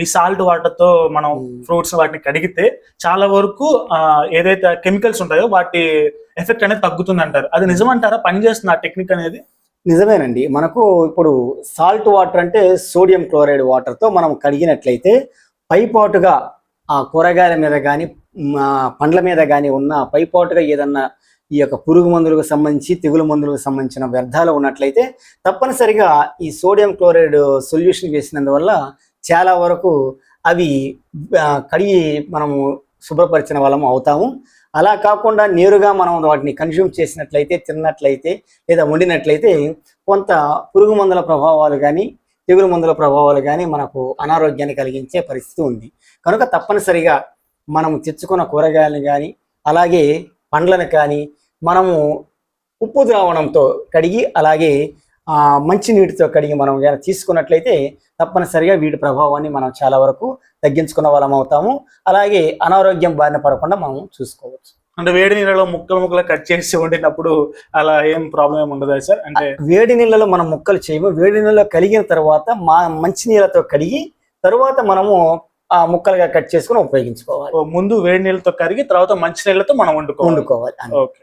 ఈ salt water తో మనం ఫ్రూట్స్ వాటిని కడిగితే చాలా వరకు ఏదైతే కెమికల్స్ ఉంటాయో వాటి ఎఫెక్ట్ అనేది తగ్గుతుంది అంటారు. అది నిజమంటారా? పనిచేస్తుంది ఆ టెక్నిక్ అనేది? నిజమేనండి. మనకు ఇప్పుడు సాల్ట్ వాటర్ అంటే సోడియం క్లోరైడ్ వాటర్తో మనం కడిగినట్లయితే పైపాటుగా ఆ కూరగాయల మీద కానీ పండ్ల మీద కానీ ఉన్న పైపాటుగా ఏదన్నా ఈ యొక్క పురుగు మందులకు సంబంధించి తెగులు మందులకు సంబంధించిన వ్యర్థాలు ఉన్నట్లయితే తప్పనిసరిగా ఈ సోడియం క్లోరైడ్ సొల్యూషన్ వేసినందువల్ల చాలా వరకు అవి కడిగి మనము శుభ్రపరిచిన వాళ్ళము అవుతాము. అలా కాకుండా నేరుగా మనం వాటిని కన్జ్యూమ్ చేసినట్లయితే, తిన్నట్లయితే లేదా వండినట్లయితే కొంత పురుగు మందుల ప్రభావాలు కానీ తెగులు మందుల ప్రభావాలు కానీ మనకు అనారోగ్యాన్ని కలిగించే పరిస్థితి ఉంది. కనుక తప్పనిసరిగా మనము తెచ్చుకున్న కూరగాయలను కానీ అలాగే పండ్లను కానీ మనము ఉప్పు ద్రావణంతో కడిగి అలాగే మంచి నీటితో కడిగి మనం తీసుకున్నట్లయితే తప్పనిసరిగా వీటి ప్రభావాన్ని మనం చాలా వరకు తగ్గించుకున్న వాళ్ళం అవుతాము. అలాగే అనారోగ్యం బారిన పడకుండా మనం చూసుకోవచ్చు. అంటే వేడి నీళ్ళలో ముక్కలు కట్ చేసి వండినప్పుడు అలా ఏం ప్రాబ్లం ఏమి ఉండదా సార్? అంటే వేడి నీళ్ళలో మనం ముక్కలు చేయము. వేడి నీళ్ళలో కడిగిన తర్వాత మంచి నీళ్ళతో కడిగి తర్వాత మనము ముక్కలుగా కట్ చేసుకుని ఉపయోగించుకోవాలి. ముందు వేడి నీళ్ళతో కడిగి తర్వాత మంచి నీళ్ళతో మనం వండుకోవాలి. ఓకే.